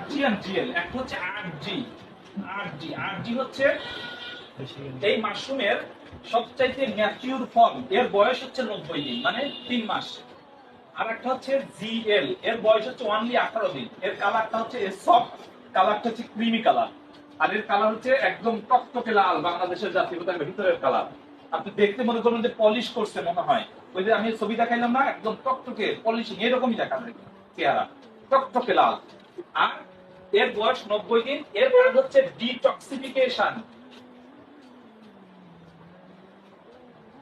RG and GL. একটা হচ্ছে আরজি। আরজি হচ্ছে এই মাশরুমের সবচাইতে ম্যাচিউর ফর্ম, এর বয়স হচ্ছে 90 দিন, মানে 3 মাস। আর একটা হচ্ছে জিএল, এর বয়স হচ্ছে অনলি 18 দিন। এর কালারটা হচ্ছে সফট কালারটা হচ্ছে ক্রিমি কালার, আর এর কালার হচ্ছে একদম টকটকে লাল, বাংলাদেশের জাতীয় পতাকার ভিতরের কালার। আপনি দেখতে মনে করবেন যে পলিশ করছে মনে হয়, ওই যে আমি ছবি দেখাইলাম না, একদম টকটকে পলিশিং এরকমই দেখা যায় চেহারা, টকটকে লাল। আর এর বয়স 90 দিন। এর কাজ হচ্ছে ডিটক্সিফিকেশন।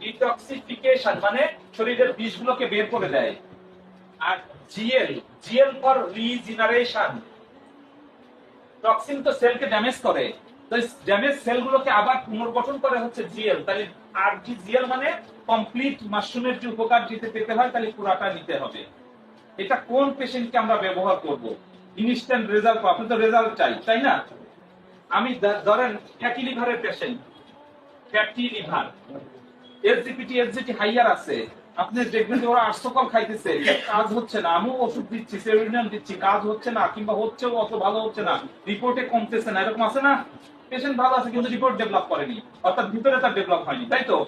ডিটক্সিফিকেশন মানে শরীরের বিষগুলোকে বের করে দেয়। আর GL, GL for regeneration. Toxin তো সেলকে ড্যামেজ করে, তো ড্যামেজ সেলগুলোকে আবার পুনর্গঠন করে হচ্ছে জিএল। তাহলে আর জিএল মানে কমপ্লিট মাশরুমের যে উপকার দিতে পেতে হয় তাহলে পুরাটা নিতে হবে। এটা কোন পেশেন্টকে আমরা ব্যবহার করব? ইনস্ট্যান্ট রেজাল্ট, আপনি তো রেজাল্ট চাই, তাই না? আমি ধরেন ফ্যাটি লিভারের patient, fatty liver, SGPT SGOT higher আছে, আপনি দেখবেন যে ওরা আর্সকল খাইতেছে, কাজ হচ্ছে না, আমিও ওষুধ দিচ্ছি, সেরোনিয়াম দিচ্ছি, কাজ হচ্ছে না, কিংবা হচ্ছেও অত ভালো হচ্ছে না, রিপোর্টে কমতেছে না, এরকম আছে না? পেশেন্ট ভালো আছে কিন্তু রিপোর্ট ডেভেলপ করেনি, অর্থাৎ ভিতরে তার ডেভেলপ হয়নি, তাই তো?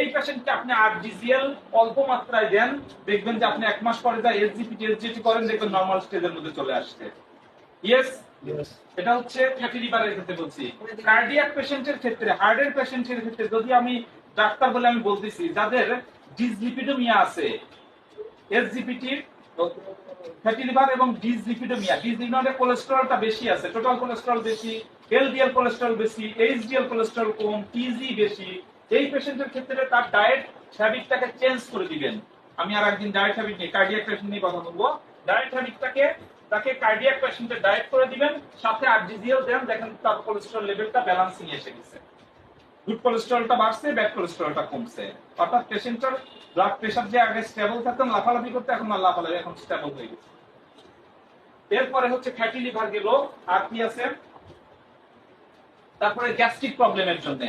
এই পেশেন্টকে আপনি আরজিজিএল অল্প মাত্রায় দেন, দেখবেন যে আপনি 1 মাস পরে যা এসজিপিটি এসজিটি করেন, দেখবেন নরমাল স্টেজের মধ্যে চলে আসছে। ইয়েস, এটা হচ্ছে ফ্যাটি লিভারের ক্ষেত্রে বলছি। কার্ডিয়াক পেশেন্টের ক্ষেত্রে, হার্টের পেশেন্টের ক্ষেত্রে যদি আমি ডাক্তার বলে আমি বলতেছি, যাদের ডিসলিপিডোমিয়া আছে, এসজিপিটি, ফ্যাটি লিভার এবং ডিসলিপিডোমিয়া, ডিসলিপিডোমিয়াতে কোলেস্টেরলটা বেশি আছে, টোটাল কোলেস্টেরল বেশি, এলডিএল কোলেস্টেরল বেশি, এইচডিএল কোলেস্টেরল কম, টিজি বেশি, এই পেশেন্টের ক্ষেত্রে তার ডায়েট হ্যাবিটটাকে চেঞ্জ করে দিবেন। আমি আর একদিন ডায়েট হ্যাবিট নিয়ে, কার্ডিয়াক পেশেন্ট নিয়ে কথা বলবো। ডায়েট হ্যাবিটটাকে তাকে কার্ডিয়াক পেশেন্টের ডায়েট করে দিবেন, সাথে আরজিজিএল দেন, দেখেন তার কোলেস্টেরল লেভেলটা ব্যালেন্সিং এসে গেছে, গুড কোলেস্টেরলটা বাড়ছে, ব্যাড কোলেস্টেরলটা কমছে। অর্থাৎ পেশেন্টের ব্লাড প্রেশার যে আগে স্টেবল থাকতেন, লাফালাফি করতে, এখন না লাফালাফি, এখন স্টেবল হয়ে গেছে। এরপরে হচ্ছে ফ্যাটি লিভার গেল, আর কি আছে? তারপরে গ্যাস্ট্রিক প্রবলেমের জন্য।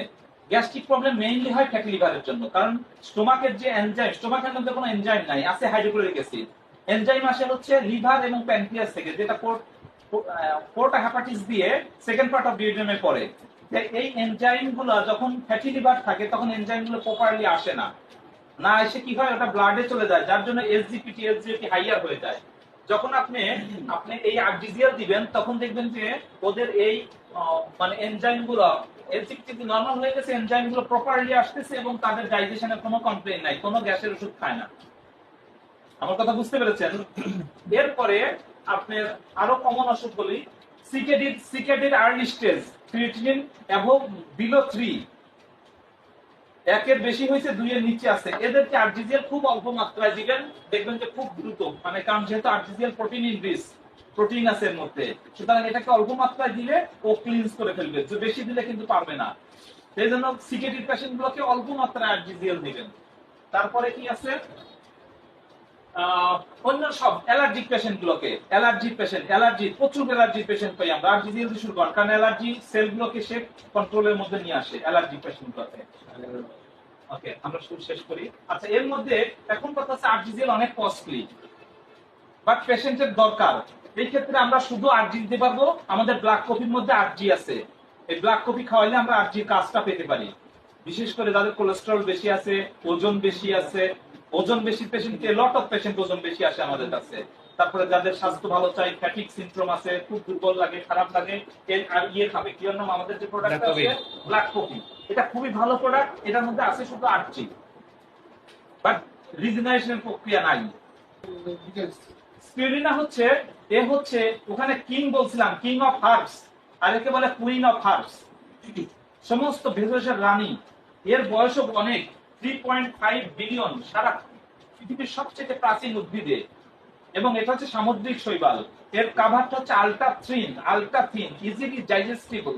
গ্যাস্ট্রিক প্রবলেম মেইনলি হয় ফ্যাটি লিভারের জন্য, কারণ স্টোমাকের যে এনজাইম, স্টোমাকের মধ্যে কোনো এনজাইম নাই, আছে হাইড্রোক্লোরিক অ্যাসিড। এনজাইম আসে হচ্ছে লিভার এবং প্যানক্রিয়াস থেকে, যেটা পোর্টা হেপাটিস দিয়ে সেকেন্ড পার্ট অফ ডিউডেনামে পড়ে। এই এনজাইম গুলো যখন ফ্যাটি লিভার থাকে, তখন এনজাইম গুলো প্রপারলি আসে না, না এসে কি হয়, ওটা ব্লাডে চলে যায়, যার জন্য এসজিপিটি এসজিপিটি হাইয়ার হয়ে যায়। যখন আপনি এই আরজিজিএল দিবেন, তখন দেখবেন যে ওদের এই মানে এনজাইম গুলো, এসজিপিটি নরমাল হয়ে গেছে, এনজাইম গুলো প্রপারলি আসতেছে এবং তাদের ডাইজেশনের কোনো কমপ্লেইন নাই, কোনো গ্যাসের ওষুধ খায় না। আমার কথা বুঝতে পেরেছেন? এরপরে আপনার আরো কমন অসুখ বলি, সিকেডির early stage, creatinine above below 3, 1 এর বেশি হয়েছে, 2 এর নিচে আছে, এদেরকে আরজিজিএল খুব অল্প মাত্রায় দিবেন, দেখবেন যে খুব দ্রুত, মানে কারণ যেহেতু আরজিজিএল প্রোটিন ইনরিচ, প্রোটিন আছে এর মধ্যে, সুতরাং এটাকে অল্প মাত্রায় দিলে ও ক্লিনস করে ফেলবে, যে বেশি দিলে কিন্তু পারবে না। সেই জন্য সিকেডির পেশেন্ট গুলোকে অল্প মাত্রায় আরজিজিএল দিবেন। তারপরে কি আছে? অন্য সব অ্যালার্জিক পেশেন্ট গুলোকে, অ্যালার্জি প্রচুর অ্যালার্জির পেশেন্ট পাই আমরা, আরজিজিএল দিয়ে শুরু করেন, কারণ অ্যালার্জি সেল গুলোকে সে কন্ট্রোলের মধ্যে নিয়ে আসে অ্যালার্জিক পেশেন্ট গুলোকে। ওকে, আমরা শুরু শেষ করি। আচ্ছা, এর মধ্যে এখন কথা হচ্ছে আরজিজিএল অনেক কস্টলি, বাট পেশেন্টের দরকার। এই ক্ষেত্রে আমরা শুধু আরজি দিতে পারবো, আমাদের ব্লাড কপির মধ্যে আরজি আছে, এই ব্লাড কপি খাওয়াইলে আমরা আরজির কাজটা পেতে পারি। বিশেষ করে যাদের কোলেস্টেরল বেশি আছে, ওজন বেশি আছে, ওজন বেশি পেশেন্টকে, লট অফ পেশেন্ট ওজন বেশি আসে আমাদের কাছে। তারপরে যাদের স্বাস্থ্য ভালো চাই, ফ্যাটিক সিনড্রোম আছে, খুব দুর্বল লাগে, খারাপ লাগে, আর খাবে কি নাম, আমাদের যে প্রোডাক্ট আছে ব্লাড কপি, এটা খুবই ভালো প্রোডাক্ট, এটার মধ্যে আছে শুধু আরজি, বাট রিজেনারেশনের প্রক্রিয়া নাই। স্পিরুলিনা হচ্ছে, এ হচ্ছে ওখানে কিং বলছিলাম, কিং অফ হার্বস, আর একে বলে কুইন অফ হার্বস, সমস্ত ভেষজের রানী। এর বয়সও অনেক, 3.5 বিলিয়ন, সারা পৃথিবীর সবচেয়ে প্রাচীন উদ্ভিদে, এবং এটা হচ্ছে সামুদ্রিক শৈবাল। এর কাভারটা হচ্ছে আলট্রা থিন, ইজিলি ডাইজেস্টিবল,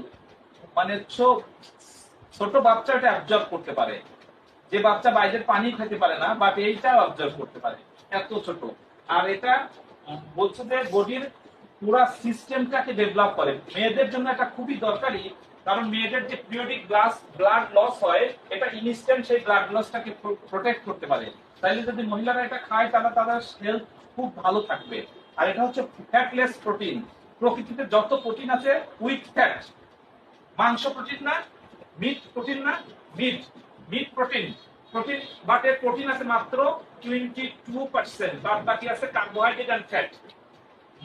মানে ছোট বাচ্চা এটা অ্যাবজর্ব করতে পারে, যে বাচ্চা বাইরের পানি খেতে পারে না, বাট এইটা অবজার্ভ করতে পারে, এত ছোট। আর এটা বলছে যে বডির পুরো সিস্টেমটাকে ডেভেলপ করে। মেয়েদের জন্য এটা খুবই দরকারি, কারণ মেয়েদের যে পিরিয়ডিক ব্লাড লস হয়, এটা ইনস্ট্যান্ট সেই ব্লাড লসটাকে প্রোটেক্ট করতে পারে। তাইলে যদি মহিলারা এটা খায়, তাহলে তাদের হেলথ খুব ভালো থাকবে। আর এটা হচ্ছে ফ্যাটলেস প্রোটিন, প্রকৃতিতে যত প্রোটিন আছে উইথ ফ্যাট, মাংস প্রোটিন না, মিট প্রোটিন না, meat meat protein, protein but এর প্রোটিন আছে মাত্র 22%, বাদ বাকি আছে কার্বোহাইড্রেট এন্ড ফ্যাট।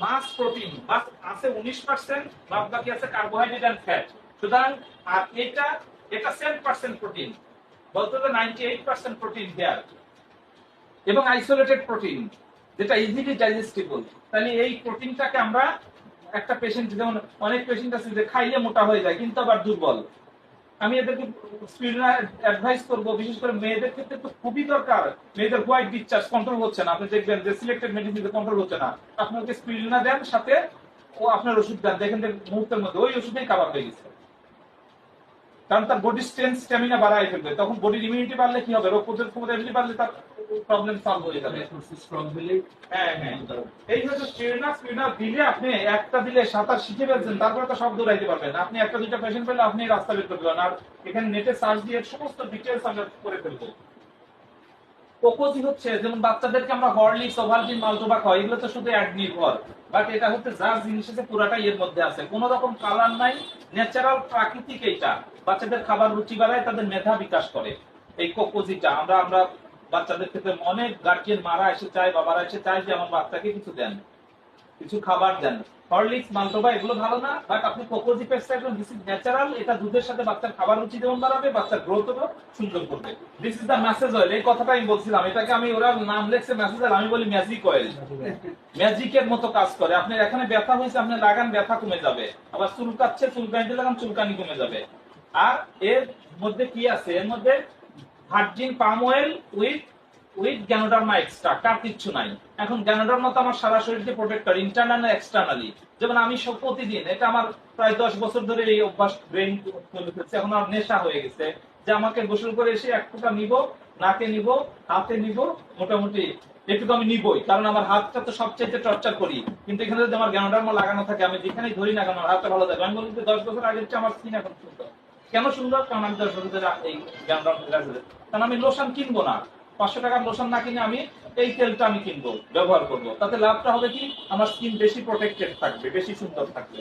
মাছ প্রোটিন বাস আছে 19%, বাদ বাকি আছে কার্বোহাইড্রেট এন্ড ফ্যাট। সুতরাং আর এটা 7% প্রোটিন, বলতে গেলে 98% প্রোটিন দেয়ার, এবং আইসোলেটেড প্রোটিন যেটা ইজিলি ডাইজেস্টিবল। তাহলে এই প্রোটিনটাকে আমরা একটা পেশেন্ট, যেমন অনেক পেশেন্ট আছে যে খাইলে মোটা হয়ে যায় কিন্তু আবার দুর্বল, আমি এদেরকে স্পিরুলিনা অ্যাডভাইস করব, বিশেষ করে মেয়েদের ক্ষেত্রে তো খুবই দরকার। মেয়েদের হোয়াইট ডিসচার্জ কন্ট্রোল হচ্ছে না, আপনি দেখবেন যে সিলেক্টেড মেডিসিন কন্ট্রোল হচ্ছে না, আপনাকে স্পিরুলিনা দেন, সাথে ও আপনার ওষুধ দেন, দেখেন যে মুহূর্তের মধ্যে ওই ওষুধেই কাভার হয়ে গেছে। কারণ তার বডি স্ট্রেংথ স্ট্যামিনা বাড়ায় ফেলবে, তখন বডির ইমিউনিটি বাড়লে কি হবে, রোগ প্রতিরোধ ক্ষমতা এমনি বাড়লে তার প্রবলেম সলভ হয়ে যাবে। স্ট্রং হলে হ্যাঁ হ্যাঁ, এই হচ্ছে স্পিরুলিনা দিলে আপনি একটা দিলে সাঁতার শিখে ফেলছেন, তারপরে তো সব দৌড়াইতে পারবেন। আপনি একটা দুইটা পেশেন্ট পেলে আপনি রাস্তা বের করতে পারেন। আর এখানে নেটে সার্চ দিয়ে সমস্ত ডিটেলস আমরা করে ফেলবো। কোকোজি হচ্ছে যেমন বাচ্চাদেরকে আমরা হরলিক্স, ওভালটিন, মাল্টোবা খাওয়াই, এগুলো তো শুধু অ্যাড নির্ভর, বাট এটা হচ্ছে যার জিনিস আছে পুরাটাই এর মধ্যে আছে, কোনো রকম কালার নাই, ন্যাচারাল প্রাকৃতিক। এইটা বাচ্চাদের খাবার রুচি বাড়ায়, তাদের মেধা বিকাশ করে। এই কোকোজিটা আমরা বাচ্চাদের ক্ষেত্রে অনেক গার্জিয়ান মারা এসে চায়, বাবারা এসে চায় যে আমার বাচ্চাকে কিছু দেন, কিছু খাবার দেন। হরলিক্স, মাল্টোবা এগুলো ভালো না, বাট আপনি কোকোজি পেস্টটা একদম দিস ইজ ন্যাচারাল। এটা দুধের সাথে বাচ্চার খাবার রুচি যেমন বাড়াবে, বাচ্চার গ্রোথও সুন্দর করবে। This is the message oil, এই কথাটা আমি বলছিলাম। এটাকে আমি, ওরা নাম লেখছে মেসেজ অয়েল, আমি বলি ম্যাজিক অয়েল। ম্যাজিকের মতো কাজ করে। আপনার এখানে ব্যথা হয়েছে, আপনি লাগান, ব্যথা কমে যাবে। আবার চুলকাচ্ছে, চুলকানিতে লাগান, চুলকানি কমে যাবে। আর এর মধ্যে কি আছে, এর মধ্যে virgin palm oil with ganoderma extract, আর কিচ্ছু নাই। এখন গ্যানোডার্মা তো আমার সারা শরীরকে প্রোটেক্ট করে, ইন্টারনাল এক্সটার্নালি। যেমন আমি সব প্রতিদিন, এটা আমার প্রায় 10 বছর ধরে এই অভ্যাস ব্রেন চলে ফেলছে, এখন আমার নেশা হয়ে গেছে যে আমাকে গোসল করে এসে এক ফোঁটা নিব, নাকে নিব, হাতে নিব, মোটামুটি একটু তো আমি নিবই, কারণ আমার হাতটা তো সবচেয়ে টর্চার করি। কিন্তু এখানে যদি আমার গ্যানোডার্মা লাগানো থাকে, আমি যেখানেই ধরি না কেন আমার হাতটা ভালো থাকে। আমি বলি যে 10 বছর আগের চেয়ে আমার স্কিন এখন সুন্দর। কেন সুন্দর? কারণ আমি 10 বছর ধরে এই গ্যানোডার্মা লাগাচ্ছি। কারণ আমি লোশন কিনবো না, 500 টাকার লোশন না কিনে আমি এই তেলটা আমি কিনবো, ব্যবহার করবো। তাতে লাভটা হবে কি, আমার স্কিন বেশি প্রোটেক্টেড থাকবে, বেশি সুন্দর থাকবে।